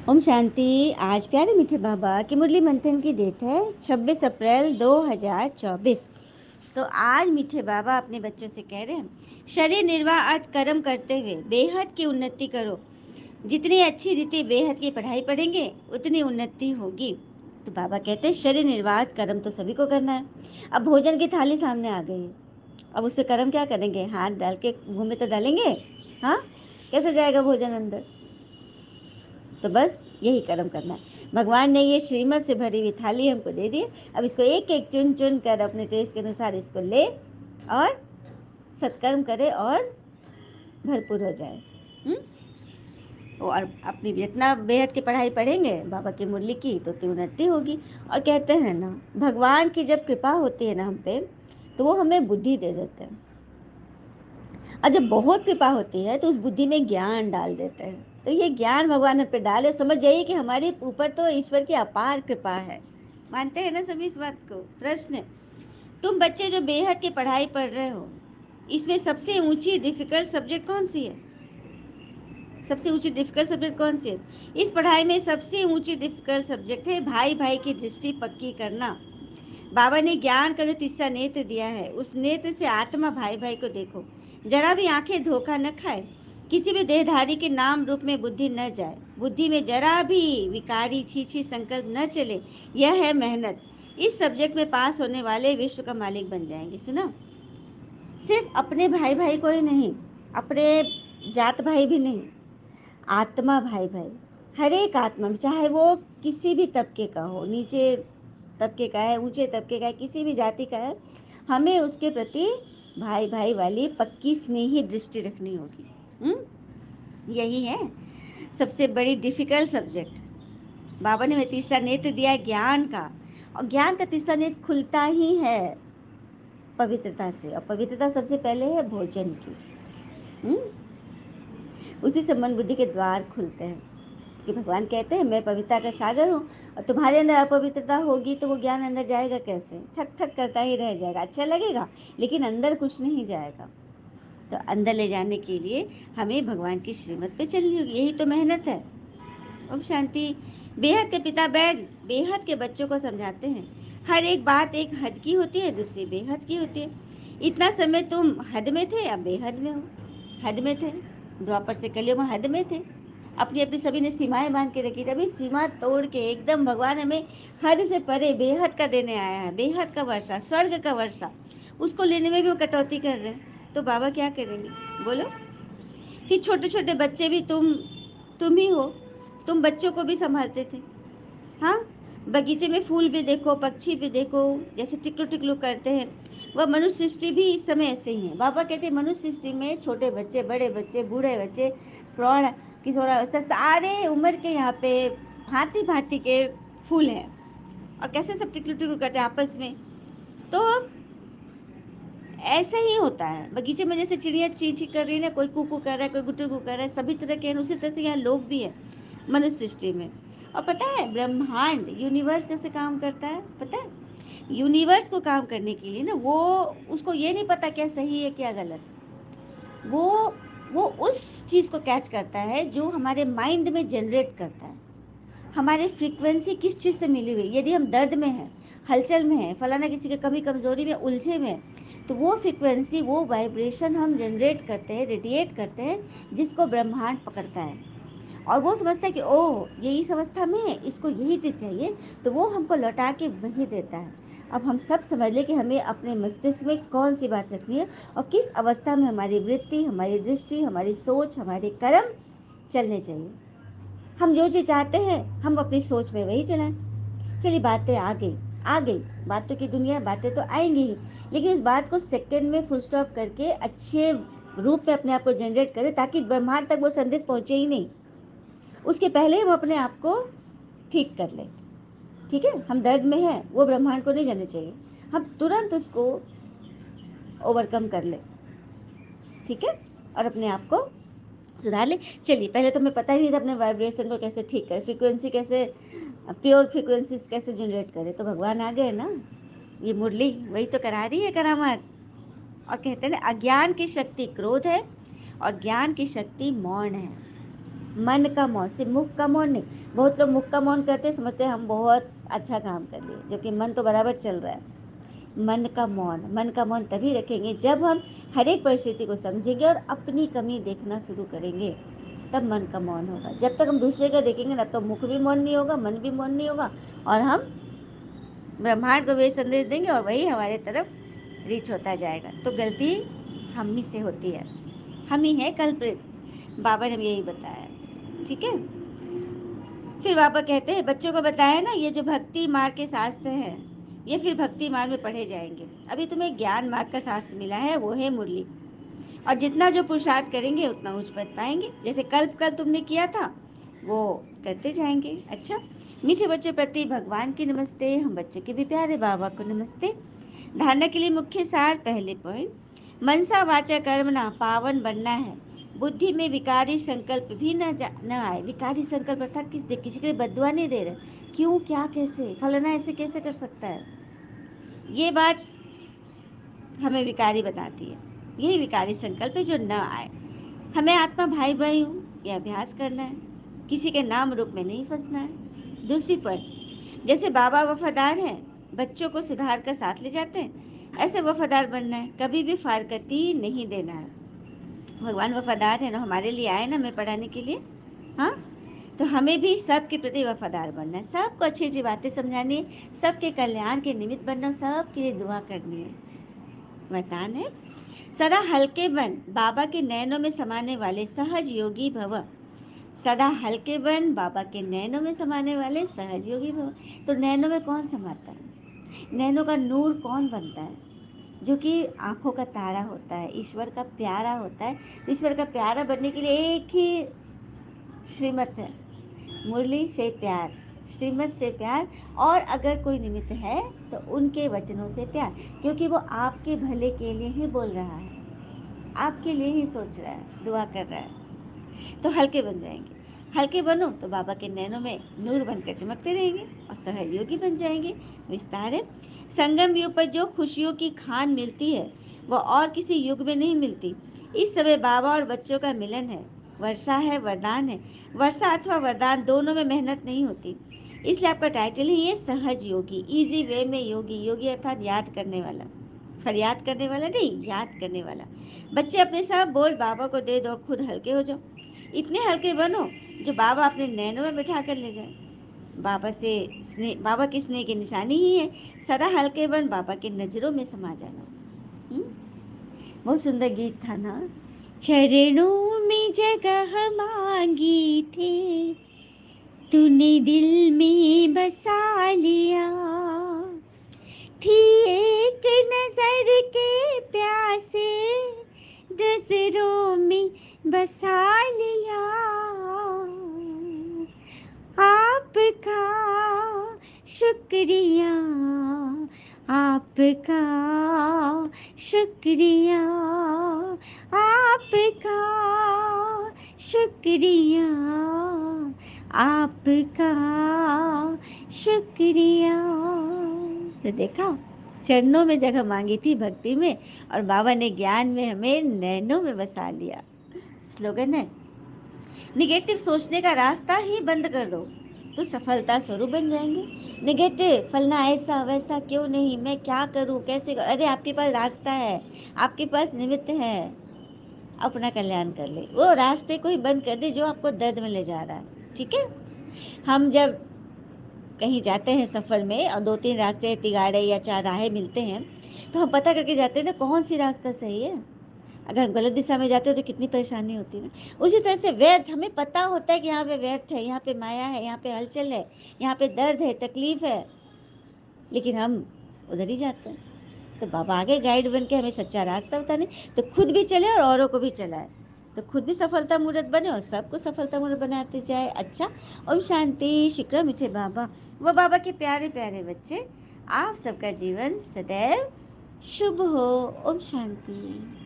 ओम शांति। आज प्यारे मीठे बाबा की मुरली मंथन की डेट है 26 अप्रैल 2024। तो आज मीठे बाबा अपने बच्चों से कह रहे हैं, शरीर निर्वाह अर्थ कर्म करते हुए बेहद की उन्नति करो। जितनी अच्छी रीति बेहद की पढ़ाई पढ़ेंगे उतनी उन्नति होगी। तो बाबा कहते हैं शरीर निर्वाह अर्थ कर्म तो सभी को करना है। अब भोजन की थाली सामने आ गई है, अब उस पर कर्म क्या करेंगे? हाथ डाल के मुंह में तो डालेंगे? हाँ, कैसे जाएगा भोजन अंदर? तो बस यही कर्म करना है। भगवान ने ये श्रीमत से भरी हुई थाली हमको दे दी। अब इसको एक एक चुन चुन कर अपने टेस्ट के अनुसार इसको ले और सत्कर्म करे और भरपूर हो जाए। और अपनी जितना बेहद की पढ़ाई पढ़ेंगे बाबा की मुरली की तो उतनी उन्नति होगी। और कहते हैं ना, भगवान की जब कृपा होती है ना हम पे, तो वो हमें बुद्धि दे देते हैं। और जब बहुत कृपा होती है तो उस बुद्धि में ज्ञान डाल देते हैं। तो ये ज्ञान भगवान हम पे डाले, समझ जाइए कि हमारे ऊपर तो ईश्वर की अपार कृपा है। मानते हैं ना सभी इस बात को? प्रश्न, तुम बच्चे जो बेहद की पढ़ाई पढ़ रहे हो, इसमें सबसे ऊंची डिफिकल्ट सब्जेक्ट कौन सी है? सबसे ऊंची डिफिकल्ट सब्जेक्ट कौन सी है? इस पढ़ाई में सबसे ऊंची डिफिकल्ट सब्जेक्ट है भाई भाई की दृष्टि पक्की करना। बाबा ने ज्ञान का जो तीसरा नेत्र दिया है, उस नेत्र से आत्मा भाई भाई को देखो। जरा भी आंखें धोखा न खाए, किसी भी देहधारी के नाम रूप में बुद्धि न जाए, बुद्धि में जरा भी विकारी छीछी संकल्प न चले। यह है मेहनत। इस सब्जेक्ट में पास होने वाले विश्व का मालिक बन जाएंगे। सुना? सिर्फ अपने भाई भाई को ही नहीं, अपने जात भाई भी नहीं, आत्मा भाई भाई, हर एक आत्मा, चाहे वो किसी भी तबके का हो, नीचे तबके का है, ऊंचे तबके का है, किसी भी जाति का है, हमें उसके प्रति भाई भाई वाली पक्की स्नेही दृष्टि रखनी होगी। यही है सबसे बड़ी डिफिकल्ट सब्जेक्ट। बाबा ने हमें तीसरा नेत्र दिया है ज्ञान का, और ज्ञान का तीसरा नेत्र खुलता ही है पवित्रता से, और पवित्रता सबसे पहले है भोजन की। उसी से मन बुद्धि के द्वार खुलते हैं। कि भगवान कहते हैं मैं पवित्रता का सागर हूँ, और तुम्हारे अंदर अपवित्रता होगी तो वो ज्ञान अंदर जाएगा कैसे? ठक ठक करता ही रह जाएगा, अच्छा लगेगा लेकिन अंदर कुछ नहीं जाएगा। तो अंदर ले जाने के लिए हमें भगवान की श्रीमत पे चलनी होगी, यही तो मेहनत है। ओम शांति। बेहद के पिता बैठ बेहद के बच्चों को समझाते हैं, हर एक बात एक हद की होती है, दूसरी बेहद की होती है। इतना समय तुम हद में थे, अब बेहद में हो। हद में थे, द्वापर से कलयुग में हद में थे, अपनी अपनी सभी ने सीमाएं बांध के रखी थी। अभी सीमा तोड़ के एकदम भगवान हमें हद से परे बेहद का देने आया है, बेहद का वर्षा, स्वर्ग का वर्षा। उसको लेने में भी वो कटौती कर रहे हैं, तो बाबा क्या करेंगे बोलो? फिर छोटे छोटे बच्चे भी तुम ही हो, तुम बच्चों को भी संभालते थे। हाँ, बगीचे में फूल भी देखो, पक्षी भी देखो, जैसे टिकलू टिकलू करते हैं, वह मनुष्य सृष्टि भी इस समय ऐसे ही है। बाबा कहते हैं मनुष्य सृष्टि में छोटे बच्चे, बड़े बच्चे, बूढ़े बच्चे, प्रौढ़, किशोरावस्था, सारे उम्र के यहाँ पे भांति भांति के फूल हैं। और कैसे सब टिकलू टिकलू करते हैं आपस में। तो ऐसे ही होता है बगीचे में, जैसे चिड़िया ची ची कर रही है ना, कोई कुकू कर रहा है, कोई गुटू गु कर रहा है, सभी तरह के हैं, उसी तरह से यहाँ लोग भी हैं मनुष्य सृष्टि में। और पता है ब्रह्मांड, यूनिवर्स कैसे काम करता है? पता है यूनिवर्स को काम करने के लिए ना, वो उसको ये नहीं पता क्या सही है क्या गलत। वो वो उस चीज को कैच करता है जो हमारे माइंड में जनरेट करता है, हमारी फ्रीक्वेंसी किस चीज से मिली हुई। यदि हम दर्द में हैं, हलचल में हैं, फलाना किसी की कमी कमजोरी में उलझे में, तो वो फ्रीक्वेंसी, वो वाइब्रेशन हम जनरेट करते हैं, रेडिएट करते हैं, जिसको ब्रह्मांड पकड़ता है। और वो समझता है कि ओह ये इस अवस्था में है, इसको यही चीज चाहिए, तो वो हमको लौटा के वही देता है। अब हम सब समझ ले कि हमें अपने मस्तिष्क में कौन सी बात रखनी है, और किस अवस्था में हमारी वृत्ति, हमारी दृष्टि, हमारी सोच, हमारे कर्म चलने चाहिए। हम जो चीज चाहते हैं हम अपनी सोच में वही चलाएं। चलिए बातें आ गई, बातों की दुनिया, बातें तो आएंगी ही, लेकिन उस बात को सेकंड में फुल स्टॉप करके अच्छे रूप में अपने आप को जनरेट करें, ताकि ब्रह्मांड तक वो संदेश पहुंचे ही नहीं, उसके पहले हम अपने आप को ठीक कर लें। ठीक है, हम दर्द में हैं, वो ब्रह्मांड को नहीं जाना चाहिए, हम तुरंत उसको ओवरकम कर लें। ठीक है, और अपने आप को सुधार ले। चलिए, पहले तो हमें पता ही नहीं था अपने वाइब्रेशन को कैसे ठीक करें, फ्रीक्वेंसी कैसे, प्योर फ्रीक्वेंसीज कैसे जनरेट करें। तो भगवान आ गए ना, ये मुरली वही तो करा रही है करामात। और कहते हैं ना, अज्ञान की शक्ति क्रोध है और ज्ञान की शक्ति मौन है। मन का मौन, सिर्फ मुख का मौन नहीं। बहुत लोग मुख का मौन करते समझते हैं हम बहुत अच्छा काम कर लिए, जबकि मन तो बराबर चल रहा है। मन का मौन, मन का मौन तभी रखेंगे जब हम हर एक परिस्थिति को समझेंगे और अपनी कमी देखना शुरू करेंगे, तब मन का मौन होगा। जब तक हम दूसरे का देखेंगे ना, तो मुख भी मौन नहीं होगा, मन भी मौन नहीं होगा, और हम ब्रह्मांड को वही संदेश देंगे और वही हमारे तरफ रीच होता जाएगा। तो गलती हम ही से होती है, हम ही है कल्प्रिट। बाबा ने यही बताया, ठीक है। फिर बाबा कहते हैं, बच्चों को बताया ना, ये जो भक्ति मार्ग के शास्त्र है, ये फिर भक्ति मार्ग में पढ़े जाएंगे। अभी तुम्हें ज्ञान मार्ग का शास्त्र मिला है, वो है मुरली। और जितना जो पुरुषार्थ करेंगे उतना उच्च पद पाएंगे। जैसे कल्प कल तुमने किया था, वो करते जाएंगे। अच्छा, मीठे बच्चों प्रति भगवान की नमस्ते, हम बच्चों के भी प्यारे बाबा को नमस्ते। धारणा के लिए मुख्य सार, पहले पॉइंट, मनसा वाचा कर्मणा पावन बनना है। बुद्धि में विकारी संकल्प भी न आए। विकारी संकल्प अर्थात किसी के लिए बद्दुआ नहीं दे रहे, क्यों, क्या, कैसे, फलाना ऐसे कैसे कर सकता है, ये बात हमें विकारी बताती है। यही विकारी संकल्प है जो न आए। हमें आत्मा भाई भाई हूँ ये अभ्यास करना है, किसी के नाम रूप में नहीं फंसना है। दूसरी पॉइंट, जैसे बाबा वफादार हैं, बच्चों को सुधार कर साथ ले जाते हैं, ऐसे वफादार बनना है, कभी भी फारकती नहीं देना है। भगवान वफादार है ना, हमारे लिए आए ना हमें पढ़ाने के लिए, हाँ, तो हमें भी सबके प्रति वफादार बनना है, सबको अच्छी अच्छी बातें समझानी है, सबके कल्याण के निमित्त बनना, सबके लिए दुआ करनी है। वरदान है, सदा हल्के बन, बाबा के नैनों में समाने वाले सहज योगी भव। सदा हल्के बन, बाबा के नैनों में समाने वाले सहज योगी भव। तो नैनों में कौन समाता है? नैनों का नूर कौन बनता है? जो कि आंखों का तारा होता है, ईश्वर का प्यारा होता है। तो ईश्वर का प्यारा बनने के लिए एक ही श्रीमत है, मुरली से प्यार, श्रीमत से प्यार, और अगर कोई निमित्त है तो उनके वचनों से प्यार, क्योंकि वो आपके भले के लिए ही बोल रहा है, आपके लिए ही सोच रहा है, दुआ कर रहा है। तो हल्के बन जाएंगे। हल्के बनो तो बाबा के नैनों में नूर बनकर चमकते रहेंगे और सहयोगी बन जाएंगे। विस्तार है, संगम युग पर जो खुशियों की खान मिलती है वह और किसी युग में नहीं मिलती। इस समय बाबा और बच्चों का मिलन है। वर्षा है, वरदान है। वर्षा अथवा वरदान दोनों में मेहनत नहीं होती, इसलिए आपका टाइटल ही है सहज योगी, इजी वे में योगी। योगी अर्थात याद करने वाला, फरियाद करने वाला नहीं, याद करने वाला। बच्चे अपने सब बोझ बाबा को दे दो और खुद हल्के हो जाओ। इतने हल्के बनो जो बाबा अपने नैनों में बिठा कर ले जाए। बाबा से स्नेह, बाबा की स्नेह की निशानी ही है सदा हल्के बन, बाबा की नजरों में समा जाना। बहुत सुंदर गीत था ना। चरणों में जगह मांगी थी, तूने दिल में बसा लिया। थी एक नजर के प्यासे, नजरों में बसा लिया। आपका शुक्रिया, आपका शुक्रिया, आपका शुक्रिया, आपका शुक्रिया। तो देखा, चरणों में जगह मांगी थी भक्ति में, और बाबा ने ज्ञान में हमें नैनों में बसा लिया। स्लोगन है, निगेटिव सोचने का रास्ता ही बंद कर दो तो सफलता स्वरूप बन जाएंगे। निगेटिव, फलना ऐसा वैसा क्यों नहीं, मैं क्या करूं, कैसे अरे आपके पास रास्ता है, आपके पास निमित्त है, अपना कल्याण कर ले। वो रास्ते को ही बंद कर दे जो आपको दर्द में ले जा रहा है। ठीक है, हम जब कहीं जाते हैं सफर में और 2-3 रास्ते तिगाड़े या 4 राहें मिलते हैं, तो हम पता करके जाते हैं ना कौन सी रास्ता सही है। अगर हम गलत दिशा में जाते हो तो कितनी परेशानी होती है ना। उसी तरह से व्यर्थ, हमें पता होता है कि यहाँ पे व्यर्थ है, यहाँ पे माया है, यहाँ पे हलचल है, यहाँ पे दर्द है, तकलीफ है, लेकिन हम उधर ही जाते हैं। तो बाबा आगे गाइड बन के हमें सच्चा रास्ता बताने, तो खुद भी चले और औरों को भी चलाए, तो खुद भी सफलता मूर्त बने और सबको सफलता मूर्त बनाते जाए। अच्छा, ओम शांति। शुक्र मीठे बाबा, वो बाबा के प्यारे प्यारे बच्चे, आप सबका जीवन सदैव शुभ हो। ओम शांति।